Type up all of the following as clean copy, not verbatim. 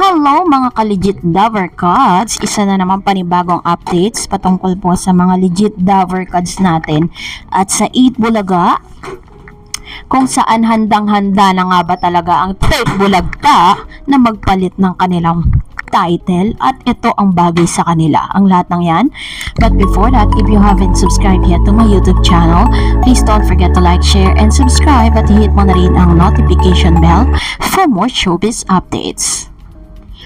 Hello mga ka-legit Dover Cards! Isa na naman panibagong updates patungkol po sa mga legit Dover Cards natin at sa 8 Bulaga kung saan handang-handa na nga ba talaga ang 8 Bulagta na magpalit ng kanilang title at ito ang bagay sa kanila, ang lahat ng yan. But before that, if you haven't subscribed yet to my YouTube channel, please don't forget to like, share, and subscribe at hit mo na rin ang notification bell for more showbiz updates.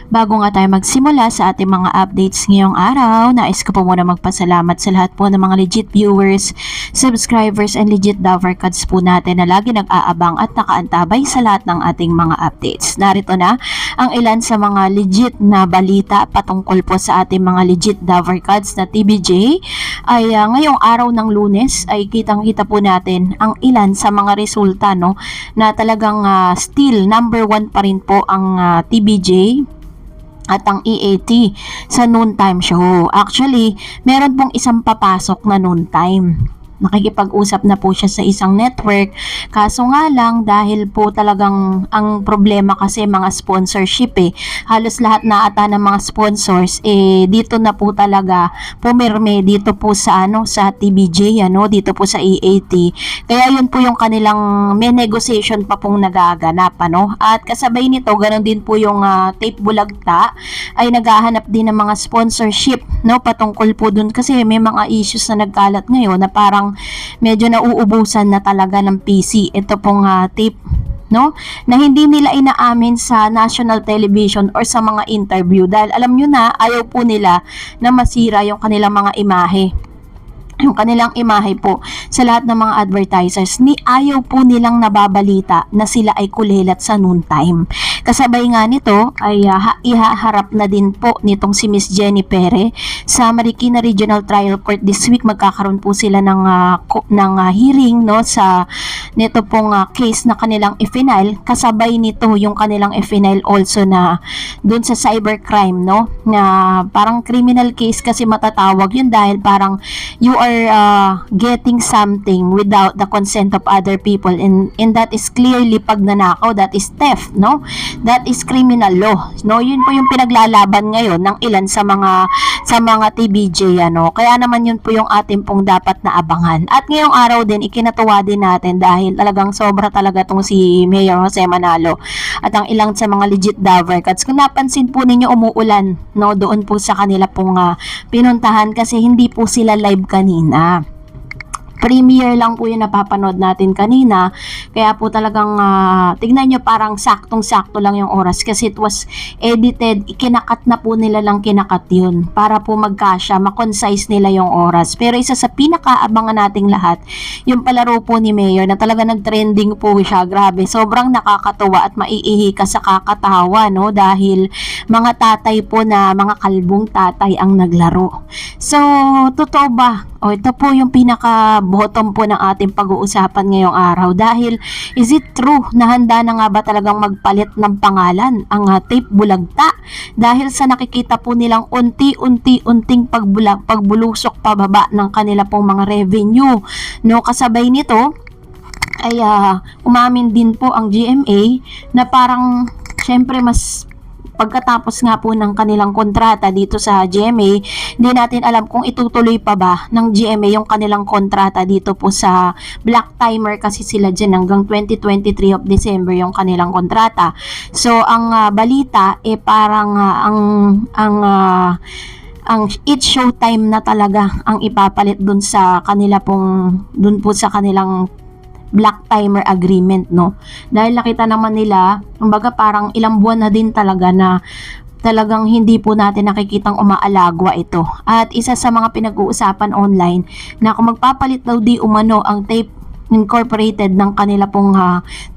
Bago nga tayo magsimula sa ating mga updates ngayong araw, nais ko po muna magpasalamat sa lahat po ng mga legit viewers, subscribers, and legit Dover Cards po natin na lagi nag-aabang at nakaantabay sa lahat ng ating mga updates. Narito na ang ilan sa mga legit na balita patungkol po sa ating mga legit Dover Cards na TBJ ay ngayong araw ng Lunes ay kitang-kita po natin ang ilan sa mga resulta na talagang still number 1 pa rin po ang TBJ at ang EAT sa noontime show. Actually, meron pong isang papasok na noontime. Nakikipag-usap na po siya sa isang network. Kaso nga lang, dahil po talagang ang problema kasi mga sponsorship halos lahat na ata ng mga sponsors dito na po talaga pumirme dito po sa sa TBJ dito po sa EAT. Kaya yun po yung kanilang may negotiation pa pong nagaganap At kasabay nito, ganoon din po yung Tape Bulagta ay naghahanap din ng mga sponsorship patungkol po dun kasi may mga issues na nagkalat ngayon na parang medyo nauubusan na talaga ng PC. Ito pong tape na hindi nila inaamin sa national television or sa mga interview dahil alam nyo na ayaw po nila na masira yung kanilang mga imahe. Yung kanilang imahe po sa lahat ng mga advertisers, ayaw po nilang nababalita na sila ay kulelat sa noontime. Kasabay nga nito ay ihaharap na din po nitong si Miss Jenny Pere sa Marikina Regional Trial Court this week. Magkakaroon po sila ng hearing sa nito pong case na kanilang i-file. Kasabay nito yung kanilang i-file also na dun sa cybercrime na parang criminal case kasi matatawag yun dahil parang you are getting something without the consent of other people and that is clearly pagnanakaw, that is theft, that is criminal law, yun po yung pinaglalaban ngayon ng ilan sa mga TBJ, kaya naman yun po yung ating pong dapat na abangan. At ngayong araw din ikinatuwa din natin dahil talagang sobra talaga tong si Mayor Jose Manalo at ang ilang sa mga legit Dover Cards. Kung napansin po ninyo, umuulan doon po sa kanila pong pinuntahan kasi hindi po sila live kanina. Premiere lang po yung napapanood natin kanina. Kaya po talagang tignan nyo parang saktong-sakto lang yung oras kasi it was edited. Kinakat na po nila lang kinakat yun para po magkasya, makoncise nila yung oras. Pero isa sa pinakaabangan nating lahat, yung palaro po ni Mayor na talaga nag-trending po siya. Grabe, sobrang nakakatuwa at maiihi ka sa kakatawa dahil mga tatay po na mga kalbong tatay ang naglaro. So, totoo ba? Ito po yung pinaka-bottom po ng ating pag-uusapan ngayong araw dahil is it true na handa na nga ba talagang magpalit ng pangalan ang Tape Bulagta dahil sa nakikita po nilang unti-unting pagbulusok pababa ng kanila pong mga revenue. Kasabay nito ay umamin din po ang GMA na parang syempre mas pagkatapos nga po ng kanilang kontrata dito sa GMA, hindi natin alam kung itutuloy pa ba ng GMA yung kanilang kontrata dito po sa Black Timer kasi sila dyan hanggang 2023 of December yung kanilang kontrata. So, ang balita parang ang It's Showtime na talaga ang ipapalit dun sa kanila dun po sa kanilang Black Timer agreement dahil nakita naman nila kumbaga parang ilang buwan na din talaga na talagang hindi po natin nakikitang umaalagwa ito. At isa sa mga pinag-uusapan online na kung magpapalit daw di umano ang Tape Incorporated ng kanila pong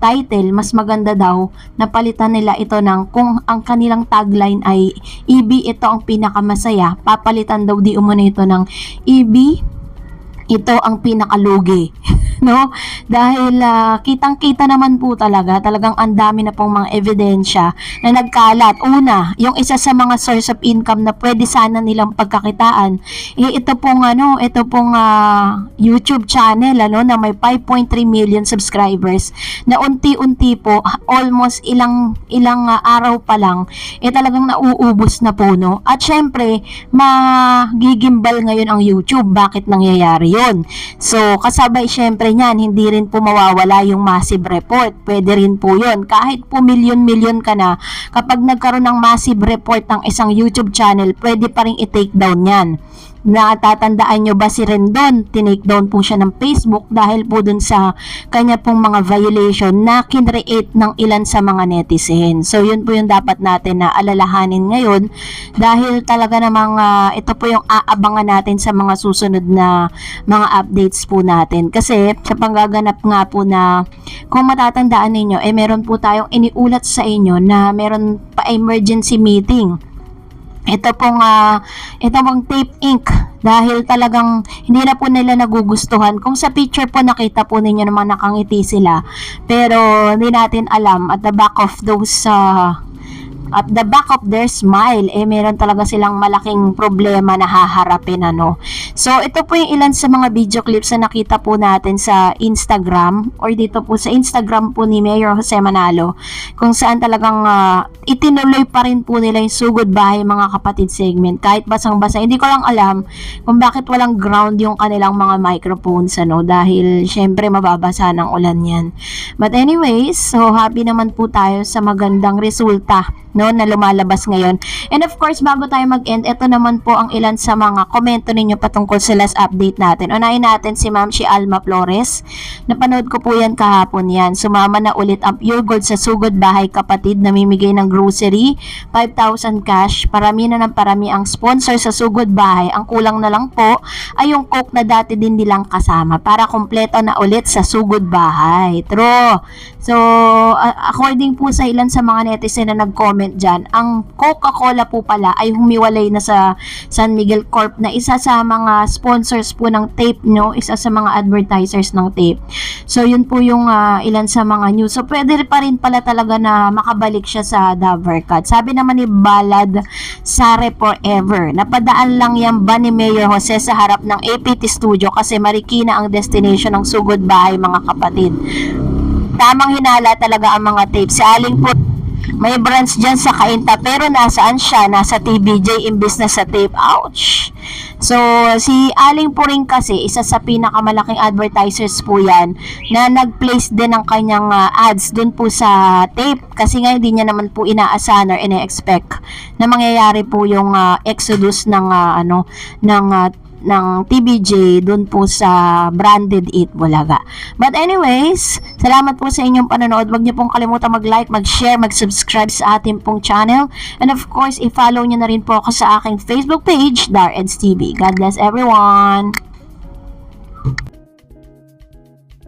title, mas maganda daw na palitan nila ito ng kung ang kanilang tagline ay EB ito ang pinakamasaya, papalitan daw di umano ito ng EB ito ang pinakalugi. no? Dahil kitang-kita naman po talagang ang dami na pong mga ebidensya na nagkalat. Una, yung isa sa mga source of income na pwede sana nilang pagkakitaan, ito pong YouTube channel na may 5.3 million subscribers na unti-unti po, almost ilang araw pa lang, talagang nauubos na po, no? At syempre, magigimbal ngayon ang YouTube. Bakit nangyayari yun? So, kasabay syempre niyan, hindi rin po mawawala yung massive report. Pwede rin po yun. Kahit po milyon-milyon ka na, kapag nagkaroon ng massive report ng isang YouTube channel, pwede pa rin i-take down yan. Natatandaan nyo ba si Rendon? Tinake down po siya ng Facebook dahil po dun sa kanya pong mga violation na kinreate ng ilan sa mga netizen. So yun po yung dapat natin na alalahanin ngayon dahil talaga namang ito po yung aabangan natin sa mga susunod na mga updates po natin. Kasi sa panggaganap nga po na kung matatandaan ninyo, meron po tayong iniulat sa inyo na meron pa emergency meeting. Ito pong Tape Inc. Dahil talagang hindi na po nila nagugustuhan. Kung sa picture po nakita po ninyo naman nakangiti sila. Pero hindi natin alam at the back of their smile, meron talaga silang malaking problema na haharapin, So, ito po yung ilan sa mga video clips na nakita po natin sa Instagram or dito po sa Instagram po ni Mayor Jose Manalo kung saan talagang itinuloy pa rin po nila yung Sugod Bahay mga kapatid segment kahit basang-basa. Hindi ko lang alam kung bakit walang ground yung kanilang mga microphones, dahil syempre mababasa ng ulan yan. But anyways, so happy naman po tayo sa magandang resulta na lumalabas ngayon. And of course, bago tayo mag-end, ito naman po ang ilan sa mga komento ninyo patungkol sa last update natin. Unahin natin si Ma'am Alma Flores. Napanood ko po yan kahapon yan. Sumama na ulit ang Pure Gold sa Sugod Bahay kapatid, namimigay ng grocery, 5,000 cash. Parami na ng parami ang sponsor sa Sugod Bahay. Ang kulang na lang po ay yung Coke na dati din nilang kasama para kompleto na ulit sa Sugod Bahay. True. So, according po sa ilan sa mga netizen na nag-comment dyan, ang Coca-Cola po pala ay humiwalay na sa San Miguel Corp na isa sa mga sponsors po ng tape, isa sa mga advertisers ng tape. So, yun po yung ilan sa mga news. So, pwede pa rin pala talaga na makabalik siya sa Davercad. Sabi naman ni Balad, Sare Forever, napadaan lang yan ba ni Mayor Jose sa harap ng APT Studio kasi Marikina ang destination ng Sugod Bahay mga kapatid. Tamang hinala talaga ang mga tape. Si Aling po may branch dyan sa Cainta pero nasaan siya? Nasa TBJ imbis na sa tape. Ouch! So, si Aling po rin kasi isa sa pinakamalaking advertisers po yan na nag-place din ng kanyang ads dun po sa tape kasi nga hindi niya naman po inaasahan or ina-expect na mangyayari po yung exodus ng TBJ dun po sa branded Eat Bulaga. But anyways, salamat po sa inyong panonood. Huwag niyo pong kalimutan mag-like, mag-share, mag-subscribe sa ating pong channel. And of course, i-follow niyo na rin po ako sa aking Facebook page, Dar Eds TV. God bless everyone!